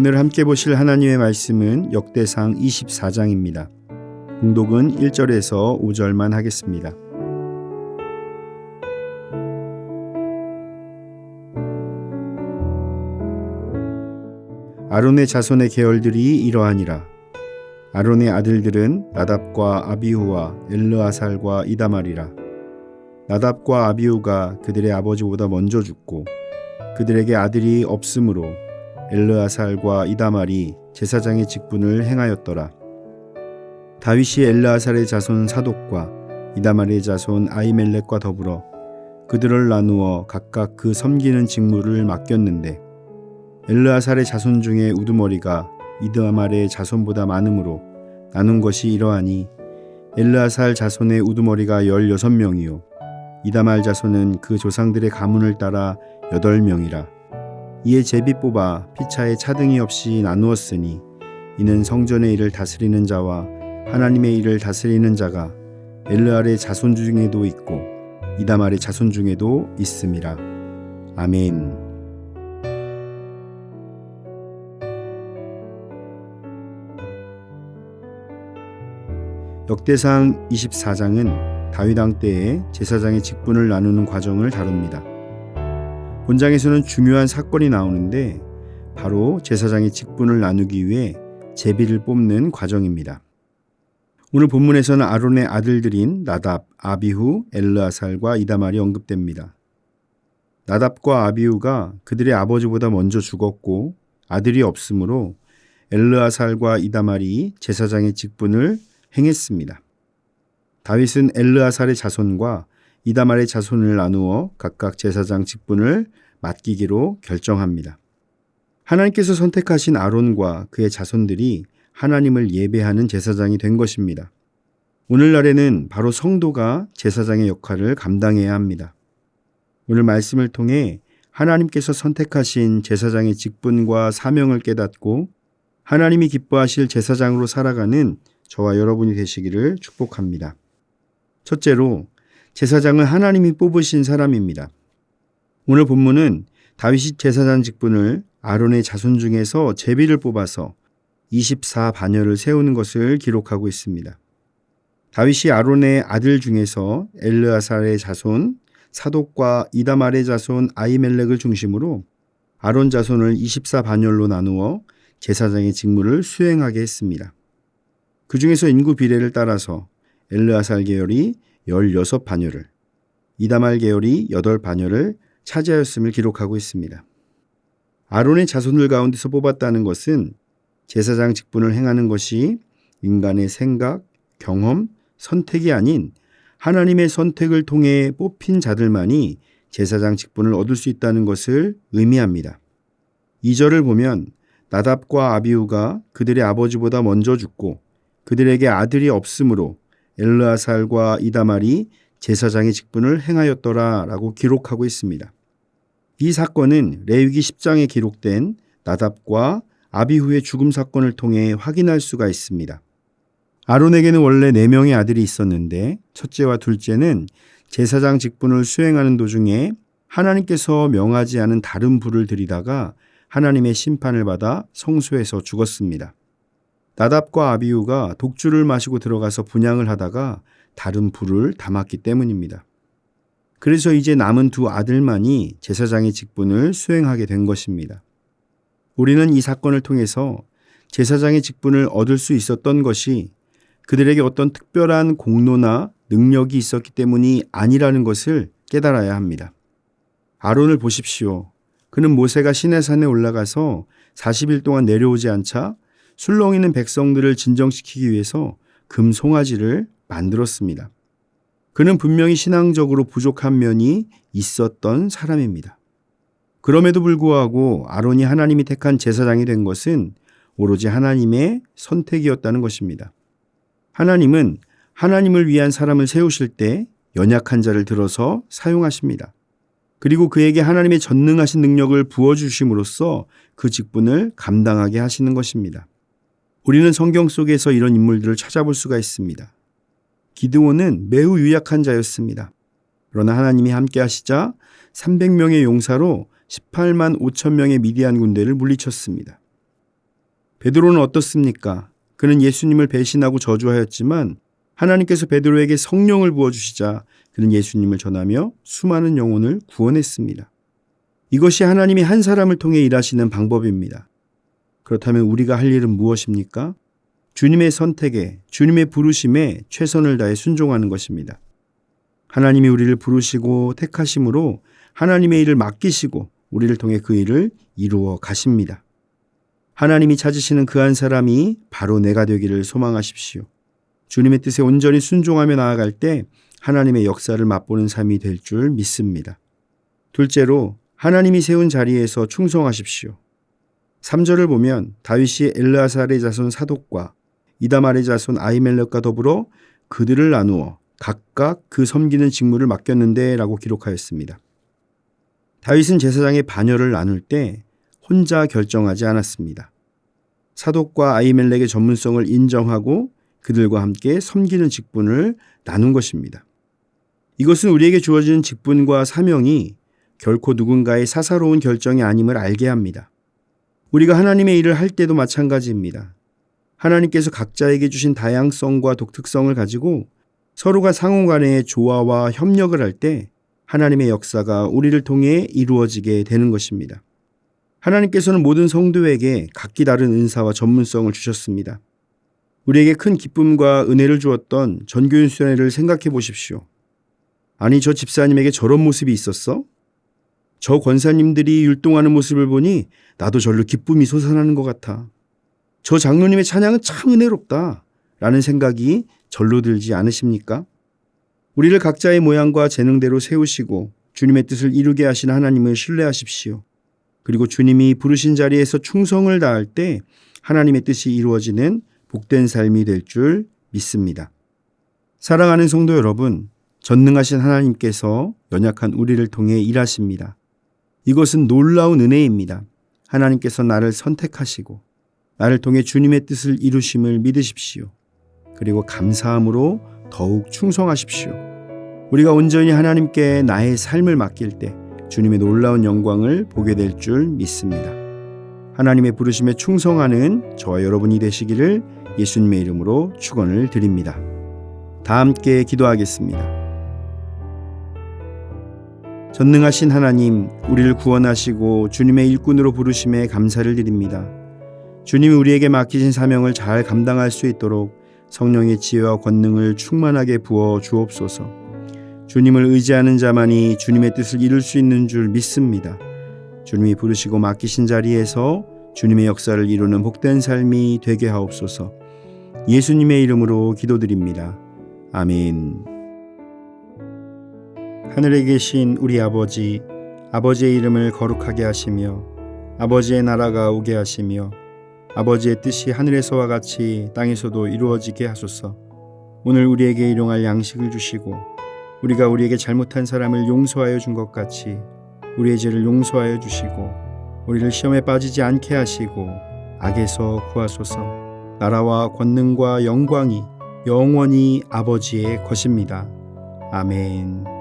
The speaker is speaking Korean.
오늘 함께 보실 하나님의 말씀은 역대상 24장입니다. 봉독은 1절에서 5절만 하겠습니다. 아론의 자손의 계열들이 이러하니라. 아론의 아들들은 나답과 아비후와 엘르아살과 이다말이라. 나답과 아비후가 그들의 아버지보다 먼저 죽고 그들에게 아들이 없으므로 엘르아살과 이다말이 제사장의 직분을 행하였더라. 다윗이 엘르아살의 자손 사독과 이다말의 자손 아히멜렉과 더불어 그들을 나누어 각각 그 섬기는 직무를 맡겼는데 엘르아살의 자손 중에 우두머리가 이다말의 자손보다 많으므로 나눈 것이 이러하니 엘르아살 자손의 우두머리가 16명이요 이다말 자손은 그 조상들의 가문을 따라 8명이라. 이에 제비 뽑아 피차에 차등이 없이 나누었으니 이는 성전의 일을 다스리는 자와 하나님의 일을 다스리는 자가 엘르알의 자손 중에도 있고 이다말의 자손 중에도 있음이라. 아멘. 역대상 24장은 다윗 왕 때에 제사장의 직분을 나누는 과정을 다룹니다. 본장에서는 중요한 사건이 나오는데 바로 제사장의 직분을 나누기 위해 제비를 뽑는 과정입니다. 오늘 본문에서는 아론의 아들들인 나답, 아비후, 엘르아살과 이다말이 언급됩니다. 나답과 아비후가 그들의 아버지보다 먼저 죽었고 아들이 없으므로 엘르아살과 이다말이 제사장의 직분을 행했습니다. 다윗은 엘르아살의 자손과 이다말의 자손을 나누어 각각 제사장 직분을 맡기기로 결정합니다. 하나님께서 선택하신 아론과 그의 자손들이 하나님을 예배하는 제사장이 된 것입니다. 오늘날에는 바로 성도가 제사장의 역할을 감당해야 합니다. 오늘 말씀을 통해 하나님께서 선택하신 제사장의 직분과 사명을 깨닫고 하나님이 기뻐하실 제사장으로 살아가는 저와 여러분이 되시기를 축복합니다. 첫째로, 제사장은 하나님이 뽑으신 사람입니다. 오늘 본문은 다윗이 제사장 직분을 아론의 자손 중에서 제비를 뽑아서 24반열을 세우는 것을 기록하고 있습니다. 다윗이 아론의 아들 중에서 엘르아살의 자손 사독과 이다말의 자손 아히멜렉을 중심으로 아론 자손을 24반열로 나누어 제사장의 직무를 수행하게 했습니다. 그 중에서 인구 비례를 따라서 엘르아살 계열이 16반열을, 이다말 계열이 8반열을 차지하였음을 기록하고 있습니다. 아론의 자손들 가운데서 뽑았다는 것은 제사장 직분을 행하는 것이 인간의 생각, 경험, 선택이 아닌 하나님의 선택을 통해 뽑힌 자들만이 제사장 직분을 얻을 수 있다는 것을 의미합니다. 2절을 보면 나답과 아비후가 그들의 아버지보다 먼저 죽고 그들에게 아들이 없으므로 엘르아살과 이다말이 제사장의 직분을 행하였더라 라고 기록하고 있습니다. 이 사건은 레위기 10장에 기록된 나답과 아비후의 죽음 사건을 통해 확인할 수가 있습니다. 아론에게는 원래 4명의 아들이 있었는데 첫째와 둘째는 제사장 직분을 수행하는 도중에 하나님께서 명하지 않은 다른 불을 들이다가 하나님의 심판을 받아 성소에서 죽었습니다. 나답과 아비후가 독주를 마시고 들어가서 분향을 하다가 다른 불을 담았기 때문입니다. 그래서 이제 남은 2 아들만이 제사장의 직분을 수행하게 된 것입니다. 우리는 이 사건을 통해서 제사장의 직분을 얻을 수 있었던 것이 그들에게 어떤 특별한 공로나 능력이 있었기 때문이 아니라는 것을 깨달아야 합니다. 아론을 보십시오. 그는 모세가 시내산에 올라가서 40일 동안 내려오지 않자 술렁이는 백성들을 진정시키기 위해서 금 송아지를 만들었습니다. 그는 분명히 신앙적으로 부족한 면이 있었던 사람입니다. 그럼에도 불구하고 아론이 하나님이 택한 제사장이 된 것은 오로지 하나님의 선택이었다는 것입니다. 하나님은 하나님을 위한 사람을 세우실 때 연약한 자를 들어서 사용하십니다. 그리고 그에게 하나님의 전능하신 능력을 부어주심으로써 그 직분을 감당하게 하시는 것입니다. 우리는 성경 속에서 이런 인물들을 찾아볼 수가 있습니다. 기드온은 매우 유약한 자였습니다. 그러나 하나님이 함께 하시자 300명의 용사로 18만 5천 명의 미디안 군대를 물리쳤습니다. 베드로는 어떻습니까? 그는 예수님을 배신하고 저주하였지만 하나님께서 베드로에게 성령을 부어주시자 그는 예수님을 전하며 수많은 영혼을 구원했습니다. 이것이 하나님이 한 사람을 통해 일하시는 방법입니다. 그렇다면 우리가 할 일은 무엇입니까? 주님의 선택에, 주님의 부르심에 최선을 다해 순종하는 것입니다. 하나님이 우리를 부르시고 택하심으로 하나님의 일을 맡기시고 우리를 통해 그 일을 이루어 가십니다. 하나님이 찾으시는 그 한 사람이 바로 내가 되기를 소망하십시오. 주님의 뜻에 온전히 순종하며 나아갈 때 하나님의 역사를 맛보는 삶이 될 줄 믿습니다. 둘째로 하나님이 세운 자리에서 충성하십시오. 3절을 보면 다윗이 엘르아살의 자손 사독과 이다말의 자손 아히멜렉과 더불어 그들을 나누어 각각 그 섬기는 직무를 맡겼는데 라고 기록하였습니다. 다윗은 제사장의 반열을 나눌 때 혼자 결정하지 않았습니다. 사독과 아히멜렉의 전문성을 인정하고 그들과 함께 섬기는 직분을 나눈 것입니다. 이것은 우리에게 주어지는 직분과 사명이 결코 누군가의 사사로운 결정이 아님을 알게 합니다. 우리가 하나님의 일을 할 때도 마찬가지입니다. 하나님께서 각자에게 주신 다양성과 독특성을 가지고 서로가 상호간의 조화와 협력을 할 때 하나님의 역사가 우리를 통해 이루어지게 되는 것입니다. 하나님께서는 모든 성도에게 각기 다른 은사와 전문성을 주셨습니다. 우리에게 큰 기쁨과 은혜를 주었던 전교인 수련회를 생각해 보십시오. 아니, 저 집사님에게 저런 모습이 있었어? 저 권사님들이 율동하는 모습을 보니 나도 절로 기쁨이 솟아나는 것 같아. 저 장로님의 찬양은 참 은혜롭다 라는 생각이 절로 들지 않으십니까? 우리를 각자의 모양과 재능대로 세우시고 주님의 뜻을 이루게 하신 하나님을 신뢰하십시오. 그리고 주님이 부르신 자리에서 충성을 다할 때 하나님의 뜻이 이루어지는 복된 삶이 될 줄 믿습니다. 사랑하는 성도 여러분, 전능하신 하나님께서 연약한 우리를 통해 일하십니다. 이것은 놀라운 은혜입니다. 하나님께서 나를 선택하시고 나를 통해 주님의 뜻을 이루심을 믿으십시오. 그리고 감사함으로 더욱 충성하십시오. 우리가 온전히 하나님께 나의 삶을 맡길 때 주님의 놀라운 영광을 보게 될 줄 믿습니다. 하나님의 부르심에 충성하는 저와 여러분이 되시기를 예수님의 이름으로 축원을 드립니다. 다 함께 기도하겠습니다. 전능하신 하나님, 우리를 구원하시고 주님의 일꾼으로 부르심에 감사를 드립니다. 주님이 우리에게 맡기신 사명을 잘 감당할 수 있도록 성령의 지혜와 권능을 충만하게 부어 주옵소서. 주님을 의지하는 자만이 주님의 뜻을 이룰 수 있는 줄 믿습니다. 주님이 부르시고 맡기신 자리에서 주님의 역사를 이루는 복된 삶이 되게 하옵소서. 예수님의 이름으로 기도드립니다. 아멘. 하늘에 계신 우리 아버지, 아버지의 이름을 거룩하게 하시며 아버지의 나라가 오게 하시며 아버지의 뜻이 하늘에서와 같이 땅에서도 이루어지게 하소서. 오늘 우리에게 일용할 양식을 주시고 우리가 우리에게 잘못한 사람을 용서하여 준 것 같이 우리의 죄를 용서하여 주시고 우리를 시험에 빠지지 않게 하시고 악에서 구하소서. 나라와 권능과 영광이 영원히 아버지의 것입니다. 아멘.